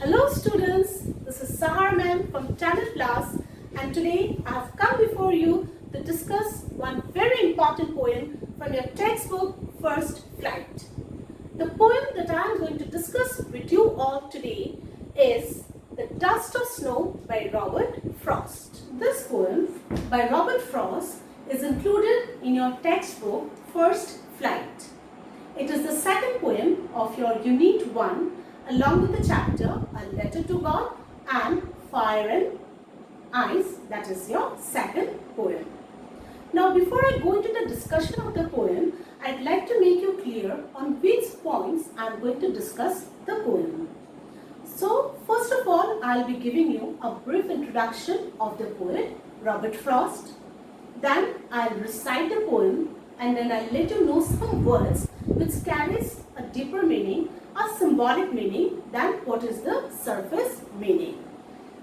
Hello students, this is Sahar ma'am from Channel Plus, and today I have come before you to discuss one very important poem from your textbook First Flight. The poem that I am going to discuss with you all today is The Dust of Snow by Robert Frost. This poem by Robert Frost is included in your textbook First Flight. It is the second poem of your Unit 1 along with the chapter A Letter to God and Fire and Ice, that is your second poem. Now before I go into the discussion of the poem, I'd like to make you clear on which points I'm going to discuss the poem. So first of all, I'll be giving you a brief introduction of the poet Robert Frost. Then I'll recite the poem and then I'll let you know some words which carries a deeper meaning, a symbolic meaning than what is the surface meaning.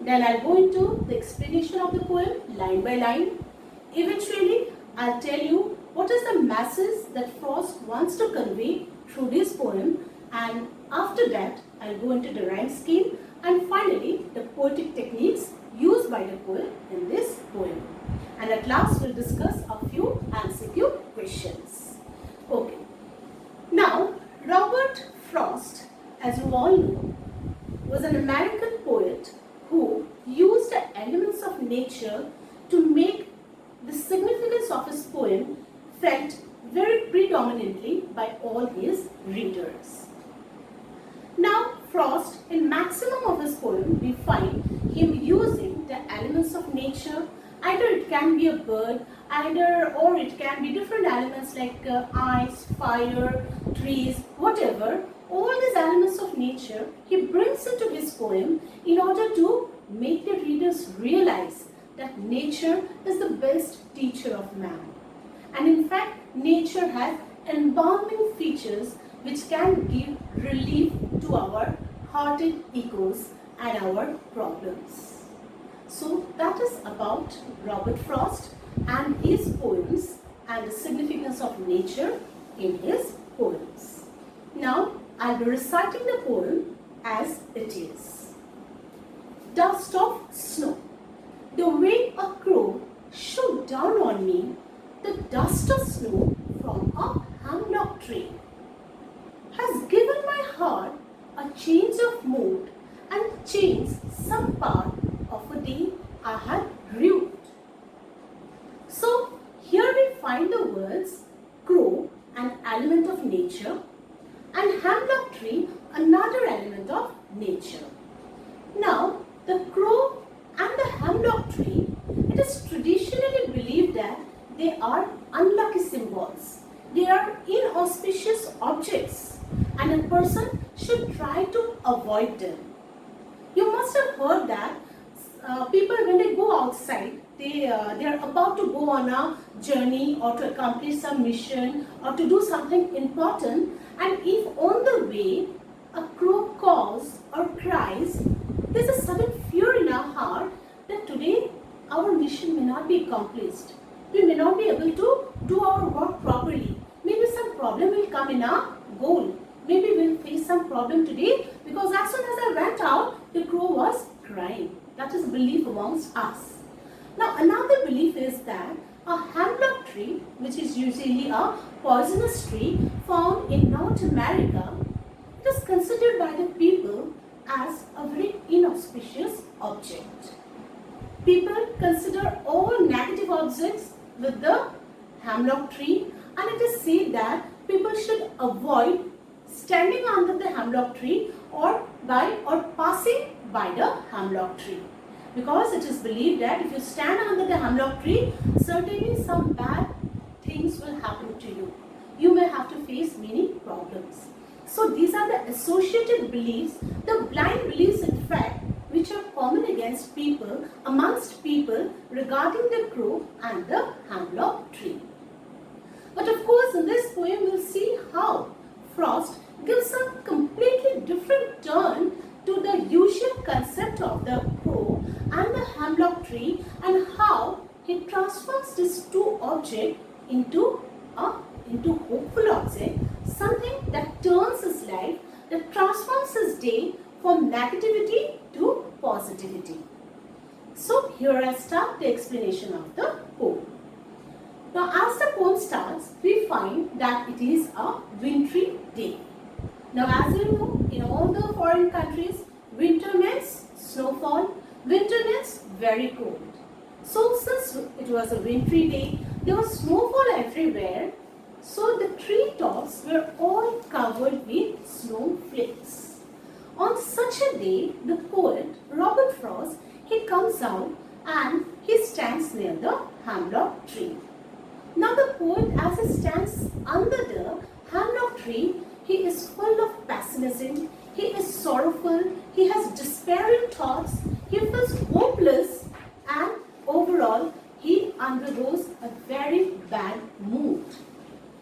Then I'll go into the explanation of the poem line by line. Eventually, I'll tell you what is the message that Frost wants to convey through this poem, and after that, I'll go into the rhyme scheme and finally the poetic techniques used by the poet in this poem. And at last, we'll discuss a few MCQ questions. Okay. Now, Robert Frost, as you all know, was an American poet who used the elements of nature to make the significance of his poem felt very predominantly by all his readers. Now, Frost, in maximum of his poem, we find him using the elements of nature. Either it can be a bird, or it can be different elements like ice, fire, trees, whatever. All these elements of nature he brings into his poem in order to make the readers realize that nature is the best teacher of man. And in fact, nature has embalming features which can give relief to our hearted egos and our problems. So that is about Robert Frost and his poems and the significance of nature in his poems. Now I'll be reciting the poem as it is. Dust of snow. The way a crow shook down on me, the dust of snow from a hemlock tree has given my heart a change of mood and changed some part of a day I had rued. So here we find the words crow, an element of nature, and hemlock tree, another element of nature. Now the crow and the hemlock tree, it is traditionally believed that they are unlucky symbols. They are inauspicious objects and a person should try to avoid them. You must have heard that people, when they go outside, they are about to go on a journey or to accomplish some mission or to do something important, and if on the way a crow caws or cries, there's a sudden fear in our heart that today our mission may not be accomplished. We may not be able to do our work properly. Maybe some problem will come in our goal. Maybe we'll face some problem today because as soon as I went out, the crow was crying. That is a belief amongst us. Now another belief is that a hemlock tree, which is usually a poisonous tree found in North America, it is considered by the people as a very inauspicious object. People consider all negative objects with the hemlock tree, and it is said that people should avoid standing under the hemlock tree or passing by the hemlock tree, because it is believed that if you stand under the hemlock tree, certainly some bad things will happen to you. You may have to face many problems. So these are the associated beliefs, the blind beliefs in fact, which are common amongst people regarding the crow and the hemlock tree. But of course, in this poem, we'll see how Frost gives a completely different turn to the usual concept of the crow and the hemlock tree, and how he transforms these two objects into hopeful object, something that turns his life, that transforms his day from negativity to positivity. So here I start the explanation of the poem. Now as the poem starts, we find that it is a wintry day. Now as you know, in all the foreign countries, winter means snowfall, winter means very cold. So since it was a wintry day, there was snowfall everywhere. So the tree tops were all covered with snowflakes. On such a day, the poet Robert Frost, he comes out and he stands near the hemlock tree. Now the poet, as he stands under the hemlock tree, he is full of pessimism, he is sorrowful, he has despairing thoughts, he feels hopeless, and overall he undergoes a very bad mood.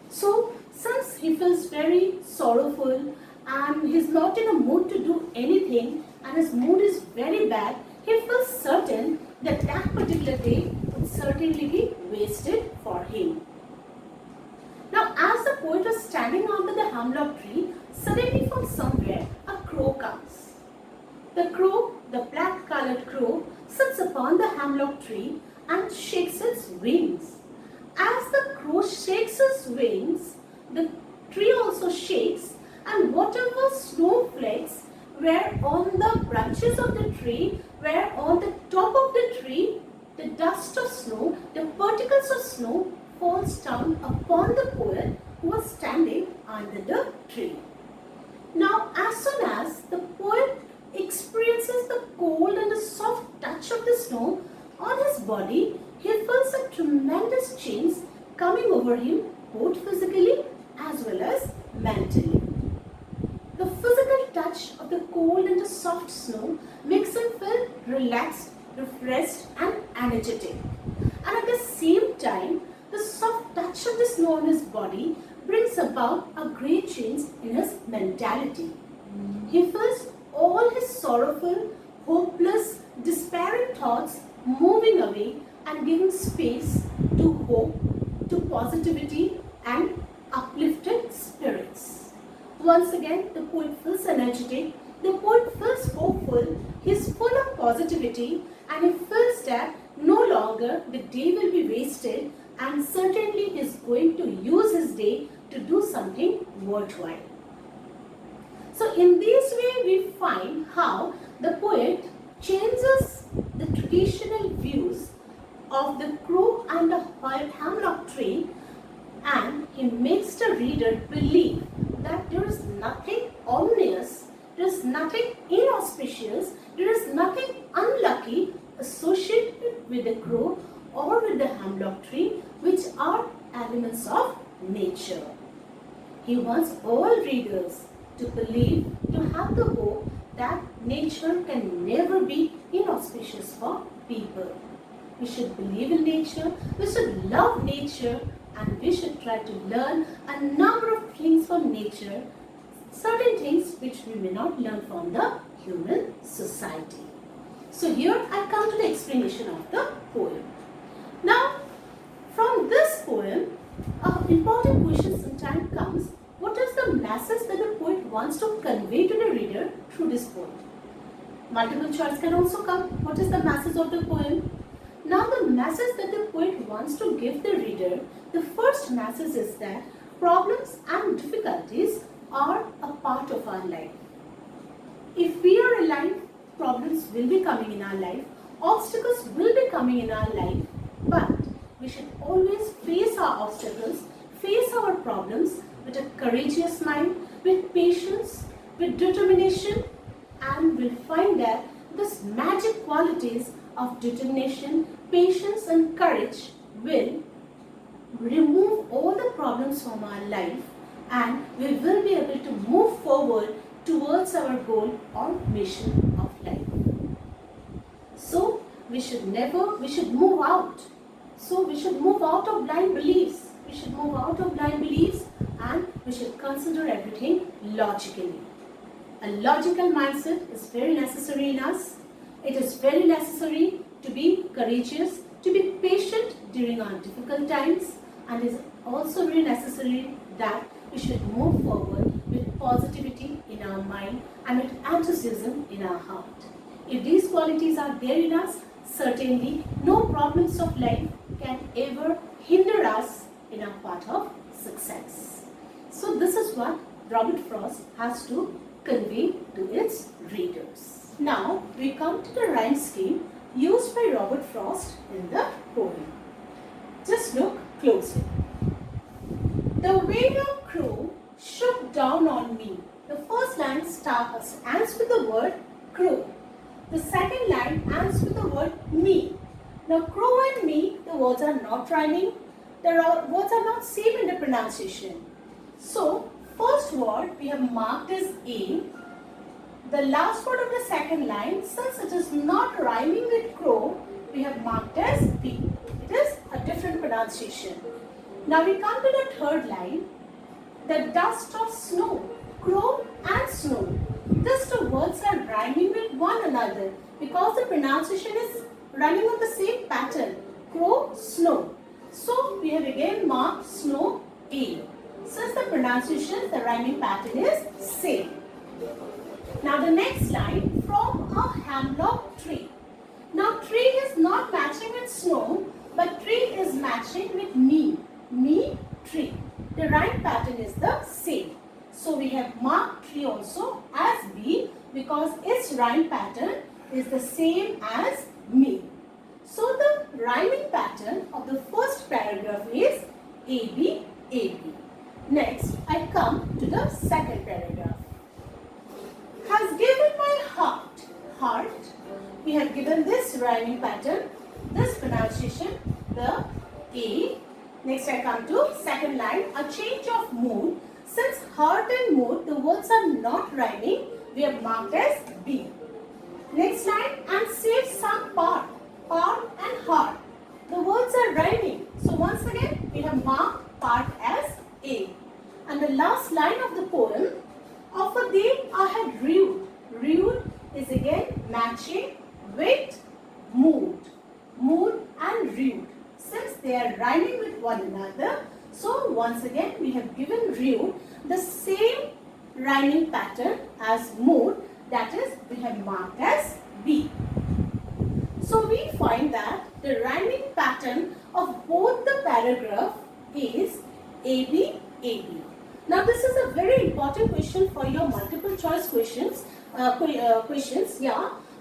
So since he feels very sorrowful and he is not in a mood to do anything and his mood is very bad, he feels certain that that particular day would certainly be wasted for him. Now as the poet was standing under the hemlock tree, suddenly from somewhere a crow comes. The crow, the black colored crow, sits upon the hemlock tree and shakes its wings. As the crow shakes its wings, the tree also shakes, and whatever snowflakes were on the branches of the tree, were on the top of the tree, the dust of snow, the particles of snow falls down upon the poet who was standing under the tree. Now as soon as the poet experiences the cold and the soft touch of the snow on his body, he feels a tremendous change coming over him, both physically as well as mentally. The physical touch of the cold and the soft snow makes him feel relaxed, refreshed and energetic. And at the same time, the soft touch of the snow on his body brings about a great change in his mentality. He feels all his sorrowful, hopeless, despairing thoughts moving away and giving space to hope, to positivity and uplifted spirits. Once again, the poet feels energetic, the poet feels hopeful, he is full of positivity and he feels that no longer the day will be wasted and certainly he is going to use his day to do something worthwhile. So in this way we find how the poet changes the traditional views of the crow and the hemlock tree, and he makes the reader believe that there is nothing ominous, there is nothing inauspicious, there is nothing unlucky associated with the crow or with the hemlock tree, which are elements of nature. He wants all readers to believe, to have the hope that nature can never be inauspicious for people. We should believe in nature, we should love nature, and we should try to learn a number of things from nature, certain things which we may not learn from the human society. So here I come to the explanation of the poem. Now, from this poem, an important question sometimes comes: what is the message that the poet wants to convey to the reader through this poem? Multiple choice can also come. What is the message of the poem? Now the message that the poet wants to give the reader, the first message is that problems and difficulties are a part of our life. If we are alive, problems will be coming in our life, obstacles will be coming in our life, but we should always face our obstacles, face our problems with a courageous mind, with patience, with determination, and we'll find that this magic qualities of determination, patience and courage will remove all the problems from our life, and we will be able to move forward towards our goal or mission of life. So we should move out. So we should move out of blind beliefs. We should move out of blind beliefs and we should consider everything logically. A logical mindset is very necessary in us. It is very necessary to be courageous, to be patient during our difficult times, and it is also very necessary that we should move forward with positivity in our mind and with enthusiasm in our heart. If these qualities are there in us, certainly no problems of life can ever hinder us in our path of success. So this is what Robert Frost has to convey to its readers. Now we come to the rhyme scheme used by Robert Frost in the poem. Just look closely. The way your crow shook down on me. The first line ends with the word crow. The second line ends with the word me. Now crow and me, the words are not rhyming. The words are not same in the pronunciation. So first word we have marked as A. The last word of the second line, since it is not rhyming with crow, we have marked as B. It is a different pronunciation. Now we come to the third line. The dust of snow, crow and snow. These two words are rhyming with one another because the pronunciation is running on the same pattern. Crow, snow. So we have again marked snow A. Since the pronunciation, the rhyming pattern is same. Now the next line, from a hemlock tree. Now tree is not matching with snow, but tree is matching with me. Me, tree. The rhyme pattern is the same. So we have marked tree also as B because its rhyme pattern is the same as me. So the rhyming pattern of the first paragraph is AB, AB. Next, I come to the second paragraph. Has given my heart, heart. We have given this rhyming pattern, this pronunciation, the A. Next I come to second line, a change of mood. Since heart and mood, the words are not rhyming, we have marked as B. Next line, and save some part, part and heart. The words are rhyming. So once again, we have marked part as A. And the last line of the poem, of a day I had rued. Rued is again matching with mood. Mood and rude. Since they are rhyming with one another, so once again we have given rude the same rhyming pattern as mood, that is we have marked as B. So we find that the rhyming pattern of both the paragraph is AB, AB. Now this is a very important question for your multiple choice questions,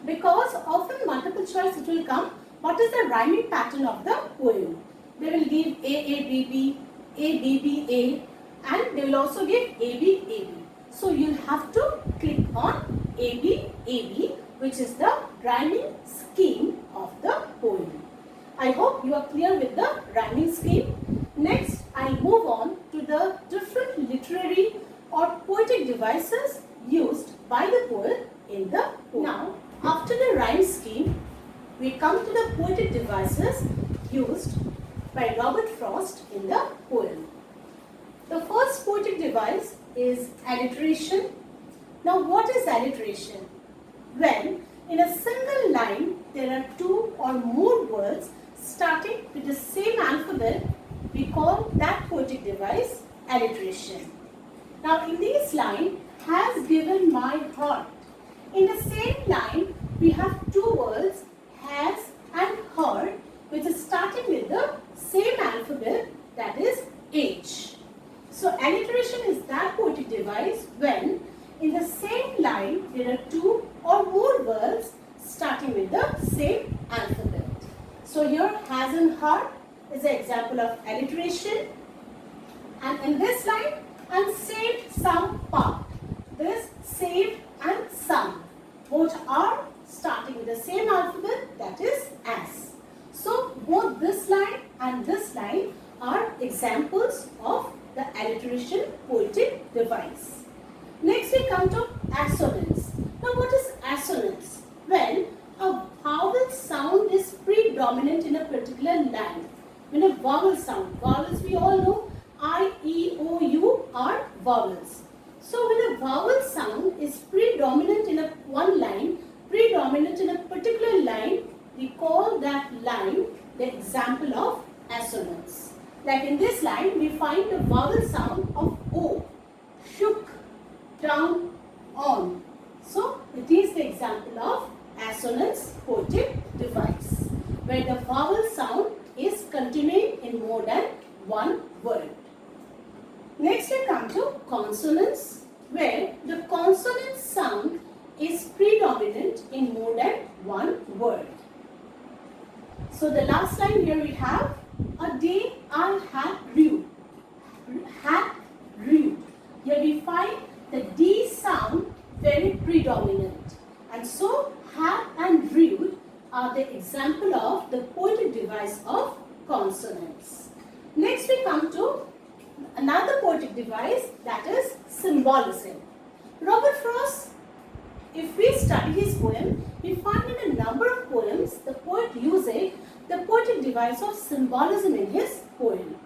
because often multiple choice it will come, what is the rhyming pattern of the poem? They will give AABB, ABBA, and they will also give ABAB. So you'll have to click on ABAB, which is the rhyming scheme of the poem. I hope you are clear with the rhyming scheme. Next, I'll move on to the different literary or poetic devices used by the poet in the poem. Now, after the rhyme scheme, we come to the poetic devices used by Robert Frost in the poem. The first poetic device is alliteration. Now, what is alliteration? When in a single line there are two or more words starting with the same alphabet, we call that poetic device alliteration. Now, in this line, has given my heart. In the same line, we have two words, has and heart, which is starting with the same alphabet, that is H. So alliteration is that poetic device when in the same line there are two or more words starting with the same alphabet. So here has and heart is an example of alliteration, and in this line, and saved some part. This saved and some both are starting with the same alphabet, that is S. So both this line and this line are examples of the alliteration poetic device. Next we come to assonance. Now what is assonance? When a vowel sound is predominant in a particular line. When a vowel sound, vowels we all know, I, E, O, U are vowels. So when a vowel sound is predominant in one line, predominant in a particular line, we call that line the example of assonance. Like in this line, we find the vowel sound of O, shook, down, on. Assonance poetic device, where the vowel sound is continuing in more than one word. Next we come to consonants, where the consonant sound is predominant in more than one word. So the last line here we have, a day I had rude. Had rude. Here we find the D sound very predominant. And so had and rude are the example of the poetic device of consonants. Next we come to another poetic device, that is symbolism. Robert Frost, if we study his poem, we find in a number of poems the poet using the poetic device of symbolism in his poem.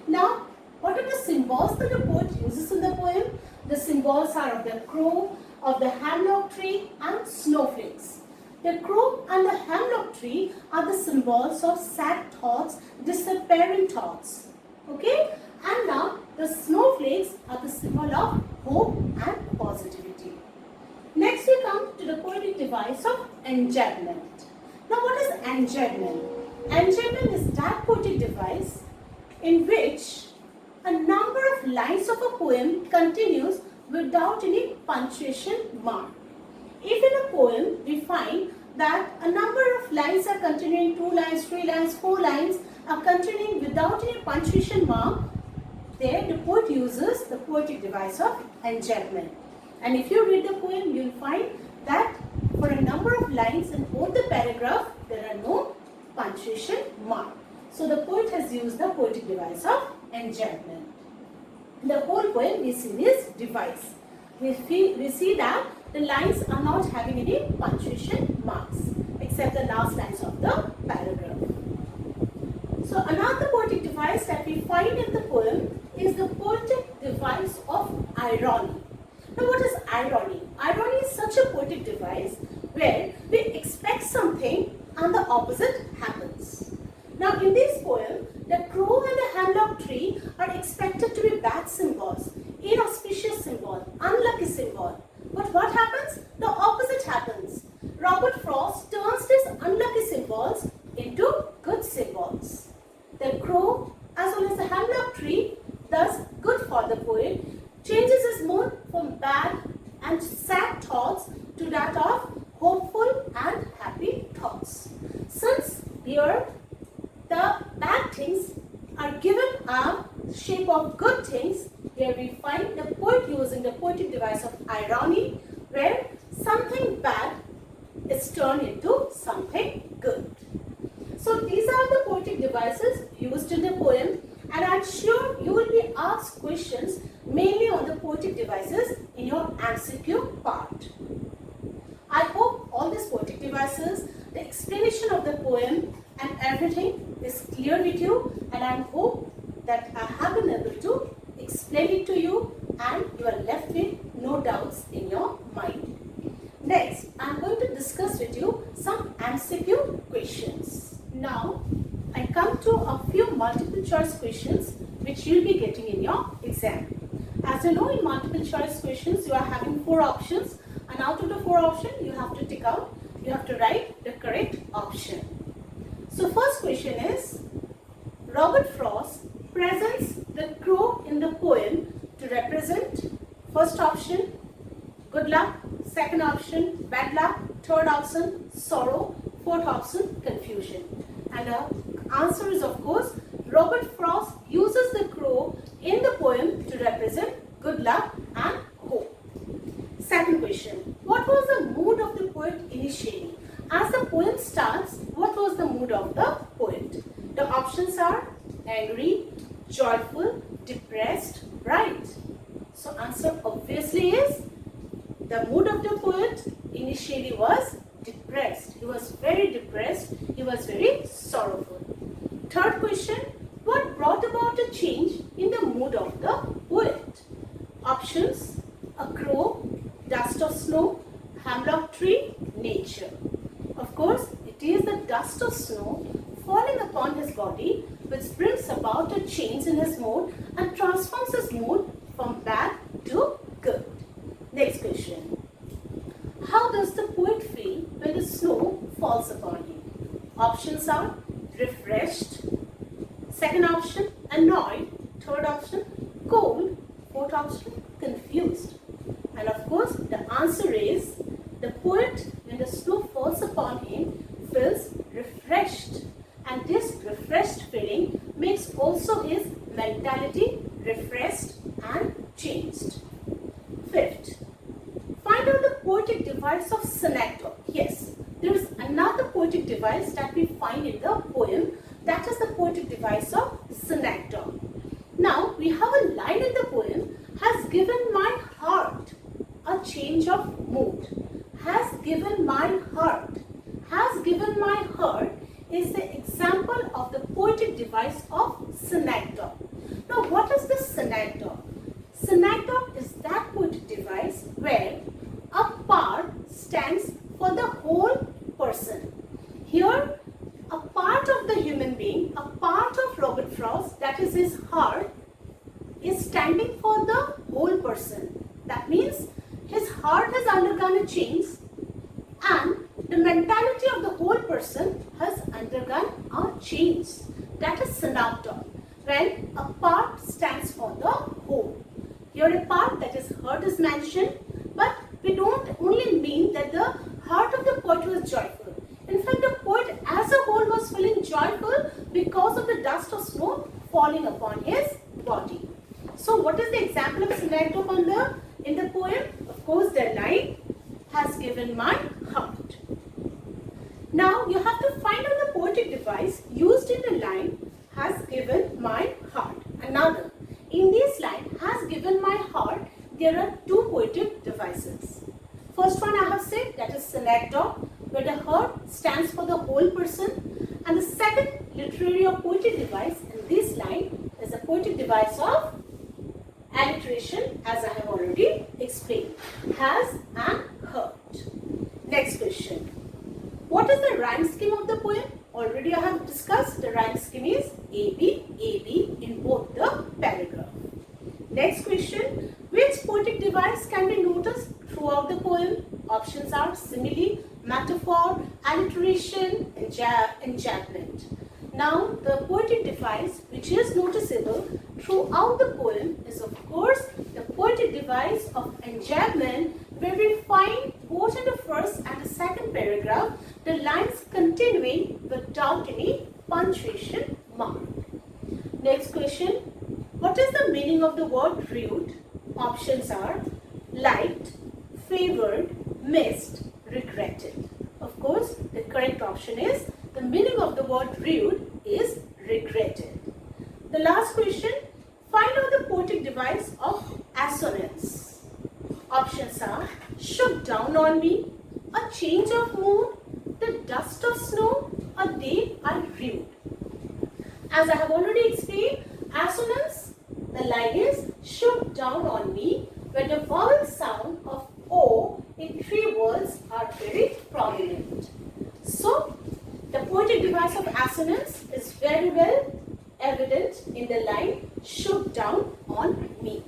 Now, what are the symbols that the poet uses in the poem? The symbols are of the crow, of the hemlock tree and snowflakes. The crow and the hemlock tree are the symbols of sad thoughts, despairing thoughts. Okay? And now the snowflakes are the symbol of hope and positivity. Next we come to the poetic device of enjambment. Now what is enjambment? Enjambment is that poetic device in which a number of lines of a poem continues without any punctuation mark. If in a poem we find that a number of lines are continuing, 2 lines, 3 lines, 4 lines are continuing without any punctuation mark, there the poet uses the poetic device of enjambment. And if you read the poem, you will find that for a number of lines in both the paragraph, there are no punctuation mark. So the poet has used the poetic device of enjambment. The whole poem is in this device. We see that the lines are not having any punctuation marks except the last lines of the paragraph. So another poetic device that we find in the poem is the poetic device of irony. Now what is irony? Irony is such a poetic device where we expect something and the opposite happens. Now in this poem, the crow and the hemlock tree are expected to be bad symbols, inauspicious symbol, unlucky symbol. But what happens? The opposite happens. Robert Frost turns these unlucky symbols into good symbols. The crow as well as the hemlock tree, thus good for the poet, changes his mood from bad and sad thoughts to that of hopeful and happy thoughts. Since here the bad things are given a shape of good things, here we find the poet using the poetic device of irony, where something bad is turned into something good. So these are the poetic devices used in the poem, and I am sure you will be asked questions mainly on the poetic devices in your MCQ part. I hope all these poetic devices, the explanation of the poem and everything is clear with you, and I hope that I have been able to explain it to you and you are left with no doubts in your mind. Next, I am going to discuss with you some MCQ questions. Now, I come to a few multiple choice questions which you will be getting in your exam. As you know, in multiple choice questions, you are having 4 options, and out of the 4 options, you have to tick out, you have to write the correct option. So, first question is, Robert Frost presents the crow in the poem to represent, first option, good luck, second option, bad luck, third option, sorrow, fourth option, confusion. And the answer is, of course, Robert Frost uses the crow in the poem to represent good luck and hope. Second question, what was the mood of the poet initially? As the poem starts, what was the mood of the poet? The options are angry, joyful, depressed, right? So answer obviously is, the mood of the poet initially was depressed. He was very depressed. He was very sorrowful. Third question, what brought about a change in the mood of the poet? Options, a crow, dust of snow, hemlock tree, nature. Of course, it is the dust of snow falling upon his body which brings about a change in his mood and transforms his mood from bad to good. Next question. How does the poet feel when the snow falls upon him. Options are refreshed. Second option, annoyed. Third option, cold. Fourth option, confused. And of course, the answer is the poet, when the snow falls upon him, feels refreshed. And this refreshed feeling makes also his mentality refreshed and changed. Fifth, find out the poetic device of synecdoche. Yes, there is another poetic device that we find in the poem, that is the poetic device of synecdoche. Now, we have a line in the poem, has given my heart a change of mood. Has given my heart. Has given my heart is the example of the poetic device of synecdoche. Now, what is the synecdoche? Synecdoche is that poetic device where a part stands for the whole person. Here, a part of the human being, a part of Robert Frost, that is his heart, is standing for the whole person. That means his heart has undergone a change and the mentality of the whole person has undergone a change. That is synecdoche, when a part stands for the whole. Here a part, that is heart, is mentioned, but we don't only mean that the heart of the poet was joyful. In fact, the poet as a whole was feeling joyful because of the dust of snow falling upon his body. So what is the example of synecdoche in the poem? Of course, the line, has given my heart. Now you have to find out the poetic device used in the line, has given my heart. Another, in this line, has given my heart, there are two poetic devices. First one I have said, that is synecdoche, where the heart stands for the whole person. And the second literary or poetic device in this line is a poetic device of alliteration, as I have already explained. Has and heart. Next question. What is the rhyme scheme of the poem? Already I have discussed. The rhyme scheme is AB, AB in both the paragraph. Next question. Which poetic device can be noticed throughout the poem? Options are simile, metaphor, alliteration, enjambment. Now, the poetic device which is noticeable throughout the poem is of course the poetic device of enjambment, where we find both in the first and the second paragraph the lines continuing without any punctuation mark. Next question. What is the meaning of the word rude? Options are liked, favored, missed, regretted. Of course, the correct option is the meaning of the word rude is regretted. The last question, find out the poetic device of assonance. Options are shook down on me, a change of mood, the dust of snow, a day I rued. As I have already explained, assonance, the line is shook down on me, where the vowel sound of O in three words are very prominent. So, the poetic device of assonance is very well evident in the line shook down on me.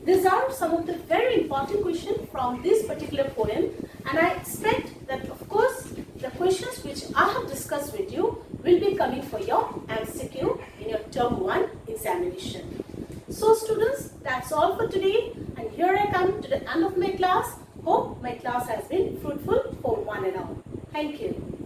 These are some of the very important questions from this particular poem, and I expect that of course the questions which I have discussed with you will be coming for your MCQ in your term 1 examination. So students, that's all for today, and here I come to the end of my class. Hope my class has been fruitful for one and all. Thank you.